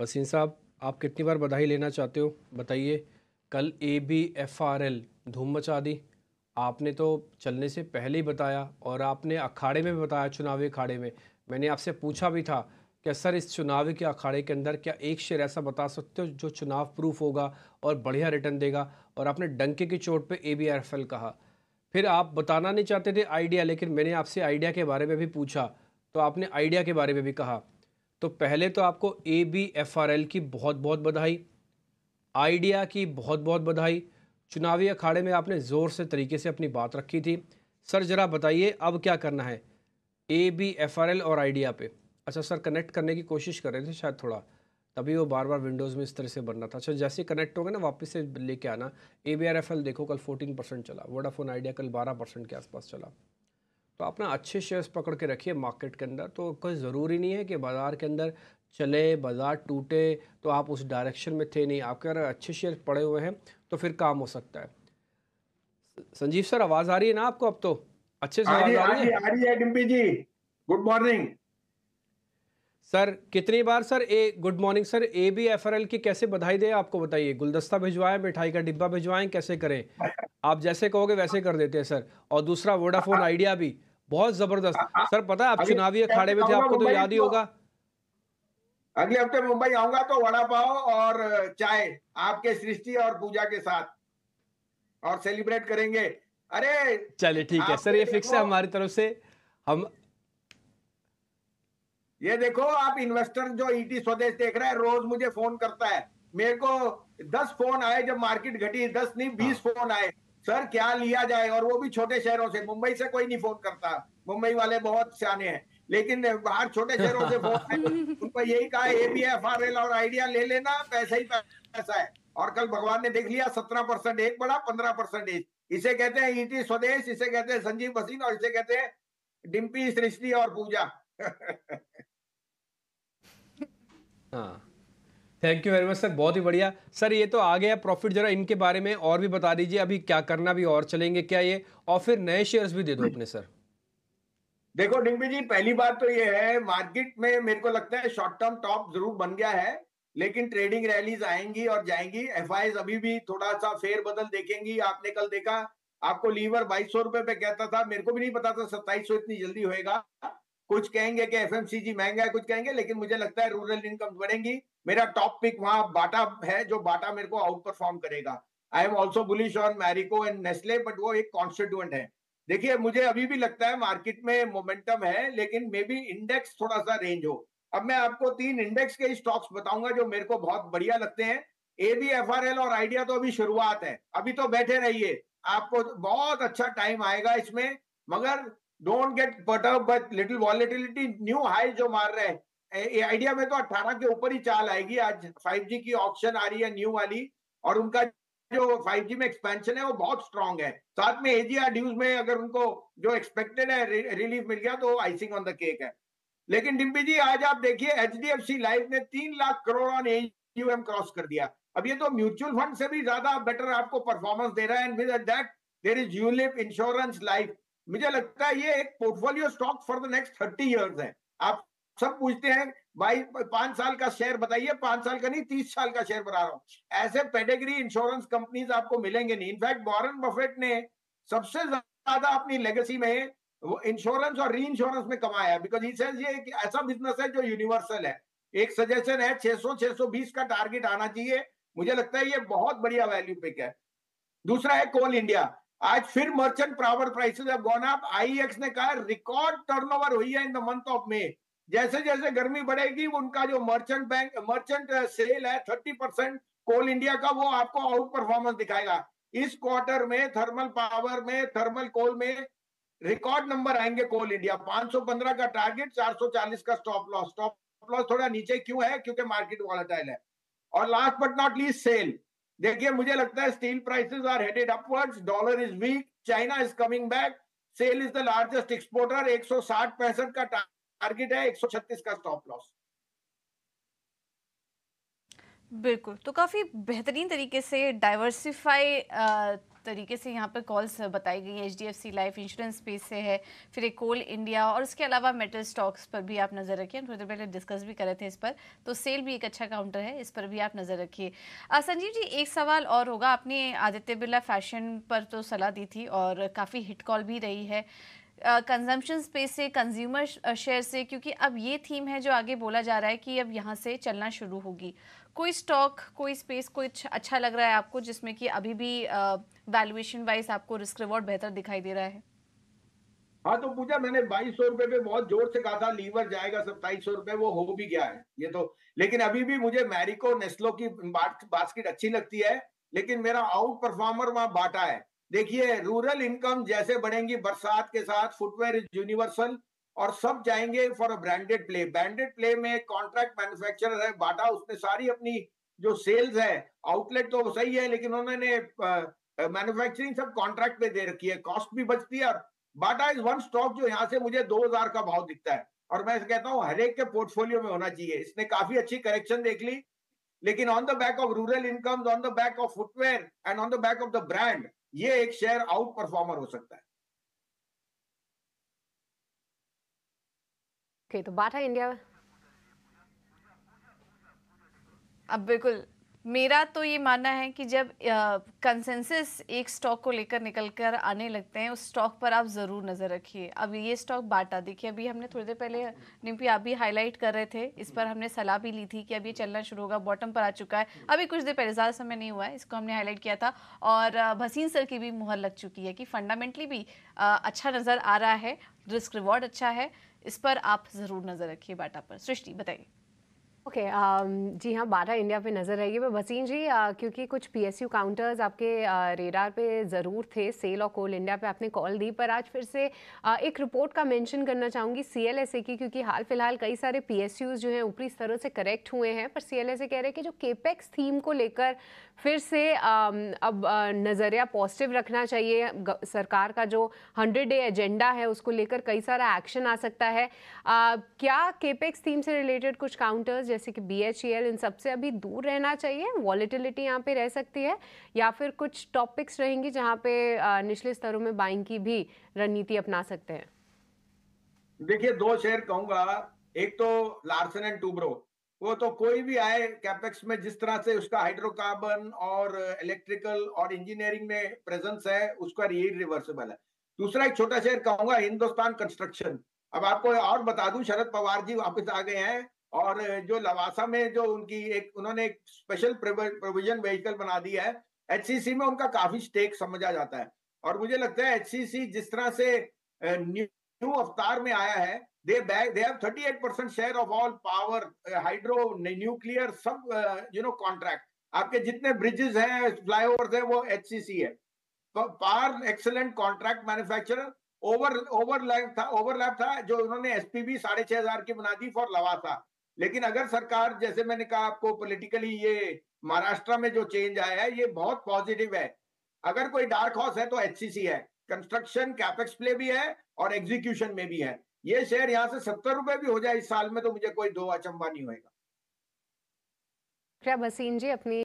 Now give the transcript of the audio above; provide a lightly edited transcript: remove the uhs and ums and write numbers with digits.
वसीम साहब, आप कितनी बार बधाई लेना चाहते हो बताइए। कल ABFRL धूम मचा दी। आपने तो चलने से पहले ही बताया और आपने अखाड़े में भी बताया, चुनावी अखाड़े में। मैंने आपसे पूछा भी था कि सर इस चुनावी के अखाड़े के अंदर क्या एक शेयर ऐसा बता सकते हो जो चुनाव प्रूफ होगा और बढ़िया रिटर्न देगा, और आपने डंके की चोट पे ABFRL कहा। फिर आप बताना नहीं चाहते थे आइडिया, लेकिन मैंने आपसे आइडिया के बारे में भी पूछा तो आपने आइडिया के बारे में भी कहा। तो पहले तो आपको ABFRL की बहुत बहुत बधाई, आइडिया की बहुत बहुत बधाई। चुनावी अखाड़े में आपने ज़ोर से तरीके से अपनी बात रखी थी। सर ज़रा बताइए अब क्या करना है ABFRL और आइडिया पे। अच्छा सर, कनेक्ट करने की कोशिश कर रहे थे शायद थोड़ा, तभी वो बार बार विंडोज़ में इस तरह से बनना था। अच्छा जैसे कनेक्ट हो गए ना वापस से लेके आना। ABRFL देखो कल 14% चला, वोडाफोन आइडिया कल 12% के आसपास चला। तो आप ना अच्छे शेयर्स पकड़ के रखिए मार्केट के अंदर। तो कोई ज़रूरी नहीं है कि बाज़ार के अंदर चले, बाज़ार टूटे तो आप उस डायरेक्शन में थे नहीं। आपके अगर अच्छे शेयर पड़े हुए हैं तो फिर काम हो सकता है। संजीव सर, आवाज़ आ रही है ना आपको? अब तो अच्छे से हाँ जी, आवाज़ आ हाँ रही जी, है? आ रही है Dimpi ji. Good morning. Sir कितनी बार sir good morning sir. ABFRL की कैसे बधाई दें आपको बताइए। गुलदस्ता भिजवाएं, मिठाई का डिब्बा भिजवाएं, कैसे करें? आप जैसे कहोगे वैसे कर देते हैं सर। और दूसरा वोडाफोन आइडिया भी बहुत ज़बरदस्त। सर पता है आप अगले चुनावी अखाड़े में थे, आऊंगा आपको तो मुंबई याद ही तो होगा। अगले हफ्ते मुंबई आऊंगा तो वड़ा पाव और चाय आपके सृष्टि और पूजा के साथ और सेलिब्रेट करेंगे। अरे चलिए ठीक है आप सर, ये ये फिक्स है देखो, हमारी तरफ से। हम ये देखो आप इन्वेस्टर जो ईटी स्वदेश देख रहे हैं रोज मुझे फोन करता है। मेरे को 10 फोन आए जब मार्केट घटी, 10 नहीं 20 फोन आए। सर क्या लिया जाए, और वो भी छोटे शहरों से। मुंबई से कोई नहीं फोन करता, मुंबई वाले बहुत सियाने हैं। लेकिन बाहर छोटे शहरों से फोन आए, उनको यही कहा ABFRL और आइडिया ले लेना, पैसा ही पैसा है। और कल भगवान ने देख लिया, 17% एक बढ़ा, 15% एक। इसे कहते हैं ईटी स्वदेश, इसे कहते हैं संजीव भसीन, और इसे कहते हैं डिम्पी सृष्टि और पूजा। हाँ, thank you very much sir, बहुत ही बढ़िया। सर ये तो आ गया प्रॉफिट, जरा इनके बारे में और भी बता दीजिए। अभी क्या करना भी और चलेंगे क्या ये, और फिर नए शेयर्स भी दे दो अपने सर। देखो डिम्पी जी, पहली बात तो ये है, मार्केट में मेरे को लगता है शॉर्ट टर्म टॉप जरूर बन गया है। लेकिन ट्रेडिंग रैलीज आएंगी और जाएंगी। एफआईज अभी भी थोड़ा सा फेर बदल देखेंगी। आपने कल देखा, आपको लीवर 2200 रुपए पे कहता था, मेरे को भी नहीं पता था 2700 इतनी जल्दी होएगा। कुछ कहेंगे कि एफएमसीजी महंगा है, कुछ कहेंगे, लेकिन मुझे लगता है रूरल इनकम बढ़ेंगी। मेरा टॉप पिक वहां बाटा है, जो बाटा मेरे को आउट परफॉर्म करेगा। I am also bullish on Marico and Nestle, but वो एक कॉन्स्टिट्यूएंट है। देखिए मुझे अभी भी लगता है मार्केट में मोमेंटम है, लेकिन मे बी इंडेक्स थोड़ा सा रेंज हो। अब मैं आपको 3 इंडेक्स के स्टॉक्स बताऊंगा जो मेरे को बहुत बढ़िया लगते हैं। ABFRL और आइडिया तो अभी शुरुआत है, अभी तो बैठे रहिए, आपको बहुत अच्छा टाइम आएगा इसमें। मगर don't get perturb by little volatility. New high जो मार रहे हैं आइडिया में, तो 18 के ऊपर ही चाल आएगी। आज 5G की ऑप्शन आ रही है न्यू वाली, और उनका जो 5G में एक्सपेंशन है वो बहुत स्ट्रांग है। साथ में AGR ड्यूज में अगर उनको जो एक्सपेक्टेड है रिलीफ मिल गया तो आइसिंग ऑन द केक है। लेकिन डिम्पी जी आज आप देखिए, HDFC लाइफ ने 3 lakh crore on AUM cross कर दिया। अब ये तो म्यूचुअल फंड से भी ज्यादा बेटर आपको परफॉर्मेंस दे रहा है। And with that there is ULIP insurance life. मुझे लगता है ये एक portfolio stock for the next 30 years है। आप सब पूछते हैं भाई 5 साल का शेयर बताइए, 5 साल का नहीं 30 साल का शेयर बता रहा हूं। ऐसे पेडिग्री इंश्योरेंस कंपनीज आपको मिलेंगे नहीं। इनफैक्ट वॉरेन बफेट ने सबसे ज्यादा अपनी लेगेसी में वो इंश्योरेंस और री इंश्योरेंस में कमाया, बिकॉज ही सेज ये एक ऐसा बिजनेस है जो यूनिवर्सल है। एक सजेशन है 600 620 का टारगेट आना चाहिए। मुझे लगता है ये बहुत बढ़िया वैल्यू पिक है। दूसरा है कोल इंडिया। आज फिर merchant power prices have gone up. IEX ने कहा रिकॉर्ड टर्नओवर हुई है in the month of May. जैसे जैसे गर्मी बढ़ेगी उनका जो मर्चेंट सेल है 30% कोल इंडिया का, वो आपको आउट परफॉर्मेंस दिखाएगा। इस क्वार्टर में थर्मल पावर में, थर्मल कोल में रिकॉर्ड नंबर आएंगे। कोल इंडिया 515 का टारगेट, 440 का स्टॉप लॉस। स्टॉप लॉस थोड़ा नीचे क्यों है? क्योंकि मार्केट वॉलेटाइल है। और last but not least SAIL. देखिए मुझे लगता है steel prices are headed upwards, dollar is weak, China is coming back. SAIL is the largest exporter, 160-65 का टारगेट है, 136 का स्टॉप लॉस। बिल्कुल, तो काफ़ी बेहतरीन तरीके से डाइवर्सिफाई तरीके से यहाँ पर कॉल्स बताई गई हैं, एचडीएफसी लाइफ इंश्योरेंस स्पेस से है, फिर एक कोल इंडिया और उसके अलावा मेटल स्टॉक्स पर भी आप नज़र रखिए। हम थोड़ी देर पहले डिस्कस भी कर रहे थे इस पर, तो सेल भी एक अच्छा काउंटर है, इस पर भी आप नज़र रखिए। संजीव जी, एक सवाल और होगा। आपने आदित्य बिरला फैशन पर तो सलाह दी थी और काफ़ी हिट कॉल भी रही है, कंजम्पशन स्पेस से, कंज्यूमर शेयर से, क्योंकि अब ये थीम है जो आगे बोला जा रहा है कि अब यहाँ से चलना शुरू होगी। कोई स्टॉक, कोई स्पेस, कुछ अच्छा लग रहा है आपको जिसमें कि अभी भी वैल्यूएशन वाइज आपको रिस्क रिवॉर्ड बेहतर दिखाई दे रहा है? हाँ, तो पूजा, मैंने 2200 रुपए पे बहुत जोर से कहा था लीवर जाएगा 2700 रुपए, वो हो भी गया है ये तो। लेकिन अभी भी मुझे मैरिको नेस्लो की बास्केट अच्छी लगती है, लेकिन मेरा आउट परफॉर्मर वहां बाटा है। देखिए, रूरल इनकम जैसे बढ़ेंगी बरसात के साथ, फुटवेयर इज यूनिवर्सल और सब जाएंगे for a branded play. Branded play में कॉन्ट्रैक्ट मैन्युफैक्चरर है बाटा, उसने सारी अपनी जो सेल्स है, आउटलेट तो सही है लेकिन उन्होंने मैन्युफैक्चरिंग सब कॉन्ट्रैक्ट पे दे रखी है, कॉस्ट भी बचती है। और बाटा इज वन स्टॉक जो यहाँ से मुझे 2000 का भाव दिखता है और मैं कहता हूँ हर एक के पोर्टफोलियो में होना चाहिए। इसने काफी अच्छी करेक्शन देख ली, लेकिन on the back of rural income, on the back of footwear and on the back of the brand, ये एक शेयर आउट परफॉर्मर हो सकता है। तो बाटा इंडिया। अब बिल्कुल मेरा तो ये मानना है कि जब कंसेंसस एक स्टॉक को लेकर निकल कर आने लगते हैं, उस स्टॉक पर आप ज़रूर नज़र रखिए। अब ये स्टॉक बाटा, देखिए अभी हमने थोड़ी देर पहले निम्पी आप भी हाईलाइट कर रहे थे, इस पर हमने सलाह भी ली थी कि अब ये चलना शुरू होगा, बॉटम पर आ चुका है अभी कुछ देर पहले, ज़्यादा समय नहीं हुआ है, इसको हमने हाईलाइट किया था। और भसीन सर की भी मुहर लग चुकी है कि फंडामेंटली भी अच्छा नज़र आ रहा है, रिस्क रिवॉर्ड अच्छा है, इस पर आप ज़रूर नज़र रखिए बाटा पर। सृष्टि बताइए। ओके, जी हाँ, बाटा इंडिया पे नज़र रहेगी। मैं भसीन जी, क्योंकि कुछ पीएसयू काउंटर्स आपके रेडार पे ज़रूर थे, सेल और कोल इंडिया पे आपने कॉल दी, पर आज फिर से एक रिपोर्ट का मेंशन करना चाहूँगी सीएलएसए की, क्योंकि हाल फिलहाल कई सारे पीएसयूज जो हैं ऊपरी स्तरों से करेक्ट हुए हैं, पर सीएलएसए कह रहे हैं कि जो केपेक्स थीम को लेकर फिर से अब नज़रिया पॉजिटिव रखना चाहिए। सरकार का जो 100 डे एजेंडा है उसको लेकर कई सारा एक्शन आ सकता है। क्या केपेक्स थीम से रिलेटेड कुछ काउंटर्स जैसे कि बीएचईएल, इन सबसे अभी दूर रहना चाहिए, वॉलेटिलिटी यहाँ पे रह सकती है, या फिर कुछ टॉपिक्स रहेंगी जहाँ पे निचले स्तरों में बाइंग की भी रणनीति अपना सकते हैं? देखिए, दो शेयर कहूंगा। एक तो लार्सन एंड टूब्रो, वो तो कोई भी आए कैपेक्स में, जिस तरह से उसका हाइड्रोकार्बन और इलेक्ट्रिकल और इंजीनियरिंग में प्रेजेंस है, उसका रीड रिवर्सिबल है। दूसरा एक छोटा शेयर कहूंगा, हिंदुस्तान कंस्ट्रक्शन। अब आपको और बता दूं, शरद पवार जी वापस आ गए हैं और जो लवासा में जो उनकी उन्होंने एक स्पेशल प्रोविजन व्हीकल बना दिया है, एचसीसी में उनका काफी स्टेक समझा जाता है। और मुझे लगता है एचसीसी जिस तरह से न्यू अवतार में आया है, they have 38% share of all power, hydro, nuclear, सब कॉन्ट्रैक्ट। आपके जितने ब्रिजेस हैं, फ्लाईओवर्स हैं, वो एचसीसी है। पार एक्सेलेंट कॉन्ट्रैक्ट मैन्युफैक्चरर। ओवरलैप था जो उन्होंने एसपीबी 6500 की बना दी फॉर लवासा। लेकिन अगर सरकार, जैसे मैंने कहा आपको, पॉलिटिकली ये महाराष्ट्र में जो चेंज आया है, ये बहुत पॉजिटिव है। अगर कोई डार्क हॉर्स है तो एचसीसी है। कंस्ट्रक्शन कैपेक्स प्ले भी है और एग्जीक्यूशन में भी है। ये शेयर यहाँ से 70 रुपए भी हो जाए इस साल में तो मुझे कोई दो अचंबा नहीं होगा। क्या भसीन जी अपनी